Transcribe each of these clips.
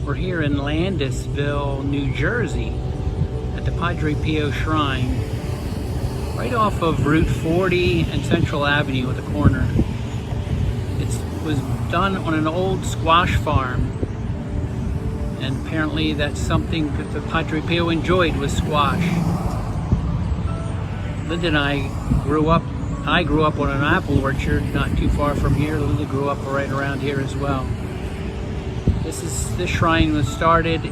We're here in Landisville, New Jersey, at the Padre Pio Shrine, right off of Route 40 and Central Avenue at the corner. It was done on an old squash farm, and apparently that's something that the Padre Pio enjoyed, was squash. Linda and I grew up on an apple orchard not too far from here. Linda grew up right around here as well. This shrine was started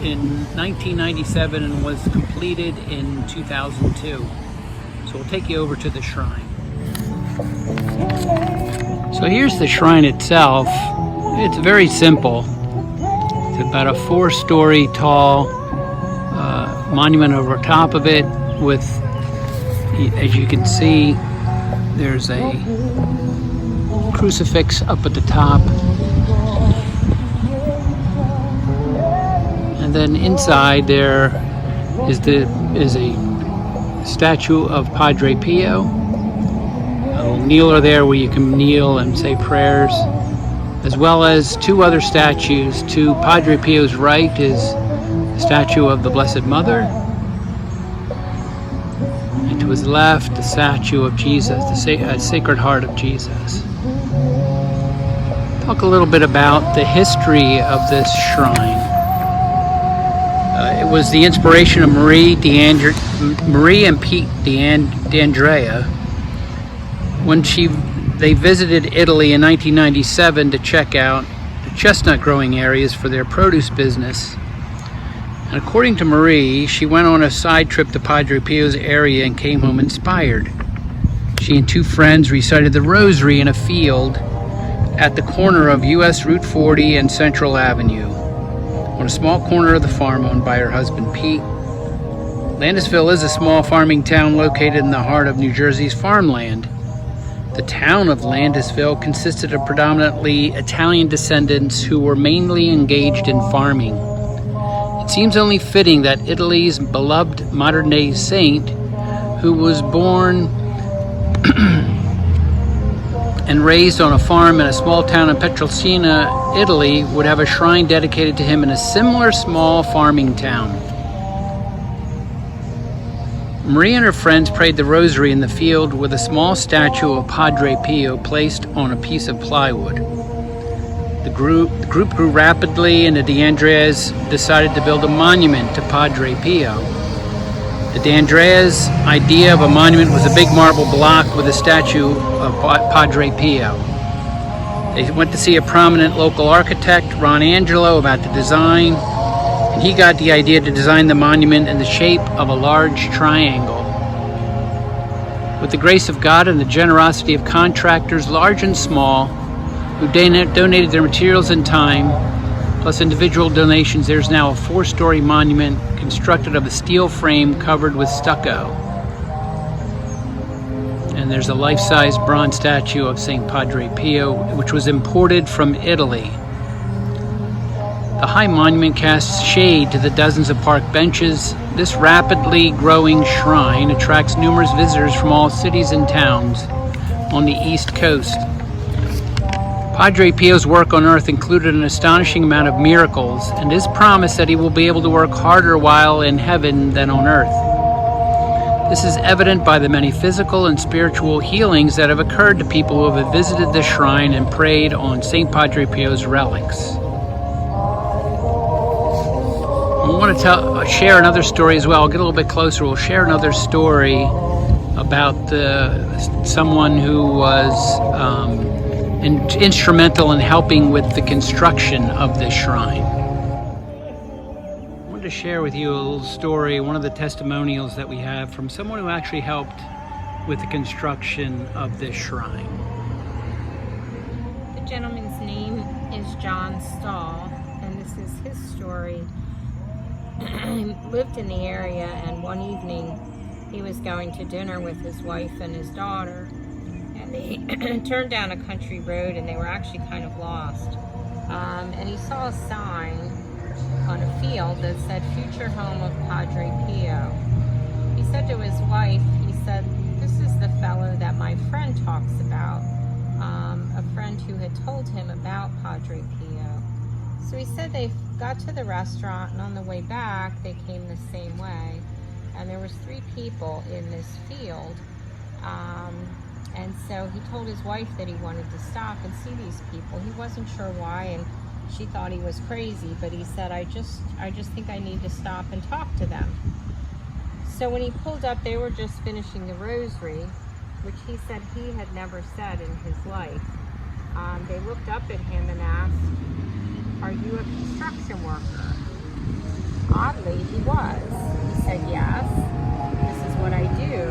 in 1997 and was completed in 2002. So we'll take you over to the shrine. So here's the shrine itself. It's very simple. It's about a 4-story tall monument over top of it with, as you can see, there's a crucifix up at the top. And then inside there is a statue of Padre Pio. A little kneeler there where you can kneel and say prayers, as well as 2 other statues. To Padre Pio's right is a statue of the Blessed Mother, and to his left the statue of Jesus, the Sacred Heart of Jesus. Talk a little bit about the history of this shrine. It was the inspiration of Marie and Pete D'Andrea when they visited Italy in 1997 to check out the chestnut growing areas for their produce business. And according to Marie, she went on a side trip to Padre Pio's area and came home inspired. She and 2 friends recited the Rosary in a field at the corner of US Route 40 and Central Avenue, on a small corner of the farm owned by her husband Pete. Landisville is a small farming town located in the heart of New Jersey's farmland. The town of Landisville consisted of predominantly Italian descendants who were mainly engaged in farming. It seems only fitting that Italy's beloved modern-day saint, who was born and raised on a farm in a small town in Petrolcina, Italy, would have a shrine dedicated to him in a similar small farming town. Marie and her friends prayed the Rosary in the field with a small statue of Padre Pio placed on a piece of plywood. The group grew rapidly, and the D'Andreas decided to build a monument to Padre Pio. The D'Andreas' idea of a monument was a big marble block with a statue of Padre Pio. They went to see a prominent local architect, Ron Angelo, about the design, and he got the idea to design the monument in the shape of a large triangle. With the grace of God and the generosity of contractors, large and small, who donated their materials and time, plus individual donations, there's now a 4-story monument constructed of a steel frame covered with stucco. And there's a life-size bronze statue of Saint Padre Pio, which was imported from Italy. The high monument casts shade to the dozens of park benches. This rapidly growing shrine attracts numerous visitors from all cities and towns on the East Coast. Padre Pio's work on earth included an astonishing amount of miracles, and his promise that he will be able to work harder while in heaven than on earth. This is evident by the many physical and spiritual healings that have occurred to people who have visited the shrine and prayed on Saint Padre Pio's relics. I want to share another story as well. I'll get a little bit closer. We'll share another story about someone who was instrumental in helping with the construction of this shrine. I wanted to share with you a little story, one of the testimonials that we have from someone who actually helped with the construction of this shrine. The gentleman's name is John Stahl, and this is his story. He lived in the area, and one evening he was going to dinner with his wife and his daughter, and they turned down a country road, and they were actually kind of lost. And he saw a sign on a field that said Future Home of Padre Pio. He said to his wife, he said, "This is the fellow that my friend talks about, a friend who had told him about Padre Pio." So he said they got to the restaurant, and on the way back, they came the same way. And there was 3 people in this field. And so he told his wife that he wanted to stop and see these people. He wasn't sure why, and she thought he was crazy, but he said, I just think I need to stop and talk to them. So when he pulled up, they were just finishing the rosary, which he said he had never said in his life. They looked up at him and asked, "Are you a construction worker?" Oddly, he was. He said, "Yes, this is what I do."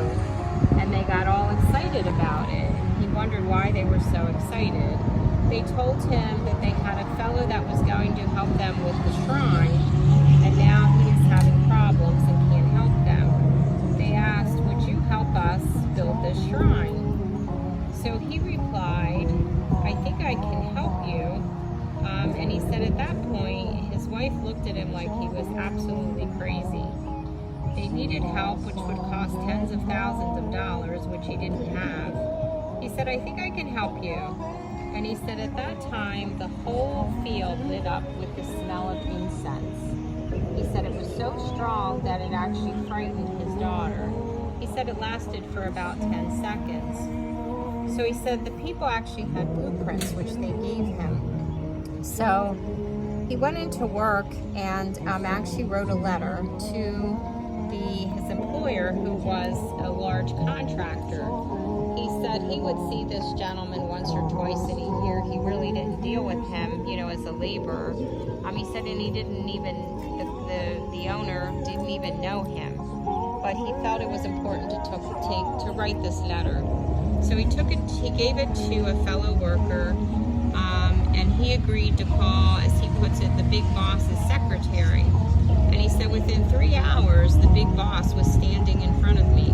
And they got all excited about it. He wondered why they were so excited. They told him that they had a fellow that was going to help them with the shrine, and now he is having problems and can't help them. They asked, "Would you help us build this shrine?" So he replied, "I think I can help you." And he said at that point, his wife looked at him like he was absolutely crazy. They needed help, which would cost tens of thousands of dollars, which he didn't have. He said, "I think I can help you." And he said at that time, the whole field lit up with the smell of incense. He said it was so strong that it actually frightened his daughter. He said it lasted for about 10 seconds. So he said the people actually had blueprints, which they gave him. So he went into work and actually wrote a letter to his employer, who was a large contractor. He said he would see this gentleman once or twice in a year. He really didn't deal with him, as a laborer. He said, and he didn't even, the owner didn't even know him. But he felt it was important to write this letter. So he gave it to a fellow worker, and he agreed to call, as he puts it, the big boss's secretary. And he said within 3 hours, the big boss was standing in front of me.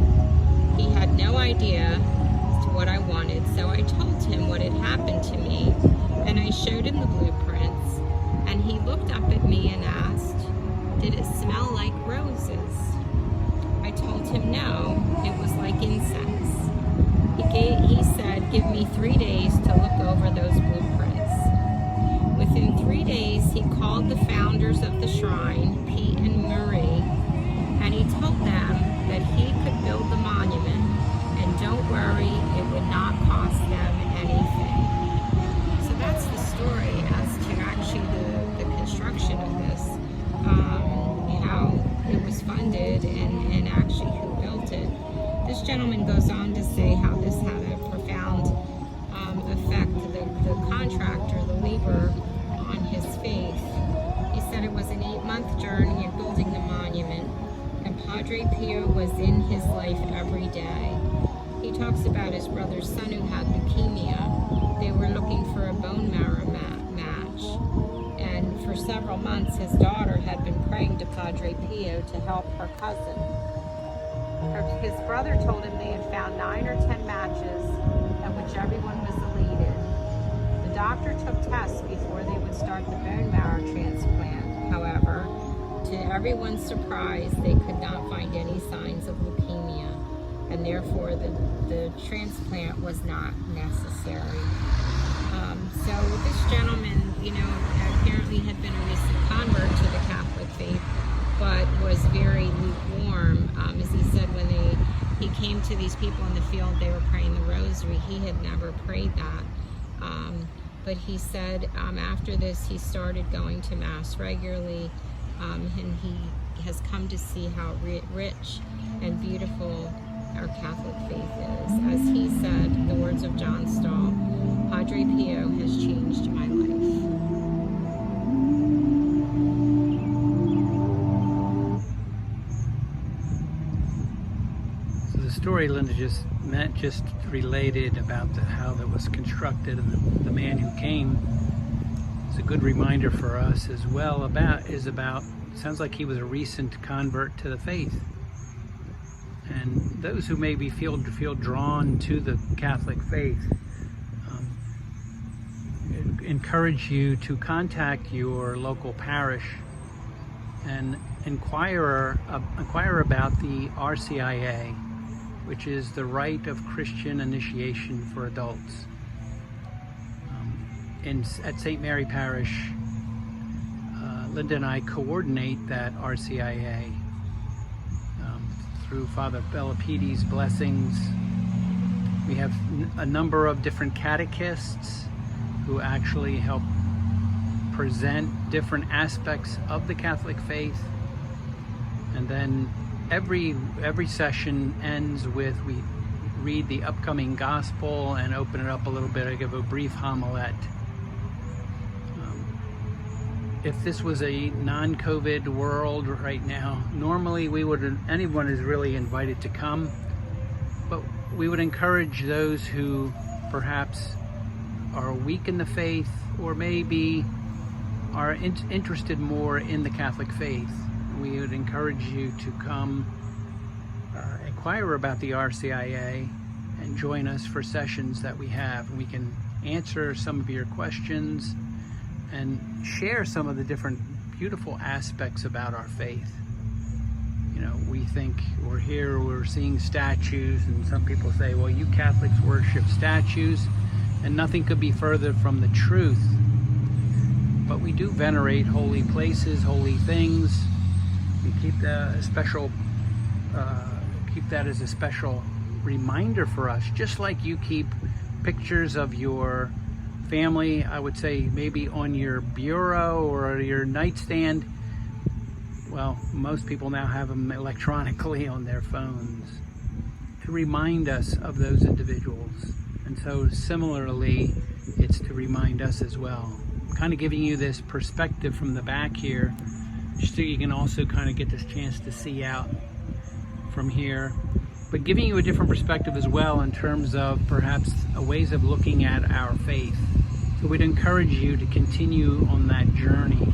He had no idea as to what I wanted, so I told him what had happened to me, and I showed him the blueprints, and he looked up at me and asked, "Did it smell like roses?" I told him no, it was like incense. He said, "Give me 3 days to look over those blueprints." Within 3 days, he called the founders of the shrine, Pete and Marie, and he told them that he could build the monument, and don't worry, it would not cost them anything. So that's the story as to actually the construction of this, how it was funded and actually who built it. This gentleman goes on to say how this had a profound effect, the contractor, the laborer, on his faith. He said it was an 8-month journey in building the monument, and Padre Pio was in his life every day. He talks about his brother's son who had leukemia. They were looking for a bone marrow match, and for several months his daughter had been praying to Padre Pio to help her cousin. His brother told him they had found 9 or 10 matches, at which everyone was elated. The doctor took tests before they would start the bone marrow transplant. However, to everyone's surprise, they could not find any signs of leukemia, and therefore the transplant was not necessary. So this gentleman, apparently had been a recent convert to the Catholic faith, but was very lukewarm. As he said, when he came to these people in the field, they were praying the rosary. He had never prayed that. But he said after this, he started going to Mass regularly, and he has come to see how rich and beautiful our Catholic faith is. As he said, the words of John Stahl, "Padre Pio has changed my life." Story Linda just related about how that was constructed, and the man who came is a good reminder for us as well. Sounds like he was a recent convert to the faith, and those who maybe feel drawn to the Catholic faith, encourage you to contact your local parish and inquire about the RCIA, which is the Rite of Christian Initiation for Adults. At St. Mary Parish, Linda and I coordinate that RCIA through Father Bellapides' blessings. We have a number of different catechists who actually help present different aspects of the Catholic faith. And then every session ends with, we read the upcoming gospel and open it up a little bit. I give a brief homilette. If this was a non-COVID world right now, normally anyone is really invited to come, but we would encourage those who perhaps are weak in the faith or maybe are interested more in the Catholic faith. We would encourage you to come inquire about the RCIA and join us for sessions that we have. We can answer some of your questions and share some of the different beautiful aspects about our faith. You know, we think we're seeing statues, and some people say, well, you Catholics worship statues, and nothing could be further from the truth. But we do venerate holy places, holy things. We keep that as a special reminder for us, just like you keep pictures of your family, I would say maybe on your bureau or your nightstand. Well, most people now have them electronically on their phones to remind us of those individuals. And so similarly, it's to remind us as well. I'm kind of giving you this perspective from the back here, just so you can also kind of get this chance to see out from here, but giving you a different perspective as well in terms of perhaps ways of looking at our faith. So we'd encourage you to continue on that journey.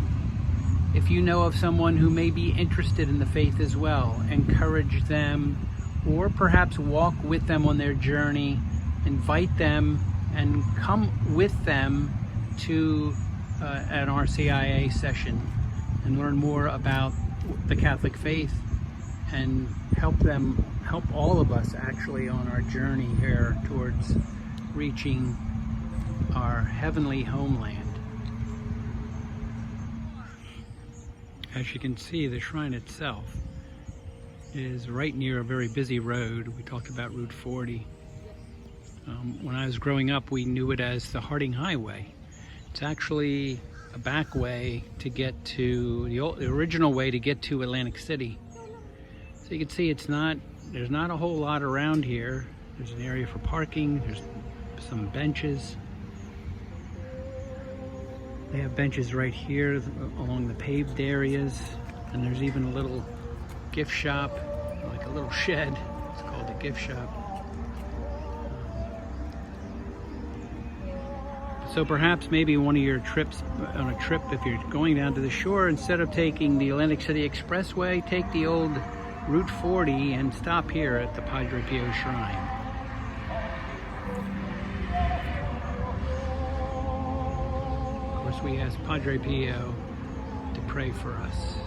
If you know of someone who may be interested in the faith as well, encourage them, or perhaps walk with them on their journey, invite them and come with them to an RCIA session and learn more about the Catholic faith and help all of us actually on our journey here towards reaching our heavenly homeland. As you can see, the shrine itself is right near a very busy road. We talked about Route 40. When I was growing up, we knew it as the Harding Highway. It's actually a back way to get to the original way to get to Atlantic City. So you can see there's not a whole lot around here. There's an area for parking, there's some benches. They have benches right here along the paved areas, and there's even a little gift shop, like a little shed. It's called a gift shop. So perhaps maybe on a trip, if you're going down to the shore, instead of taking the Atlantic City Expressway, take the old Route 40 and stop here at the Padre Pio Shrine. Of course, we ask Padre Pio to pray for us.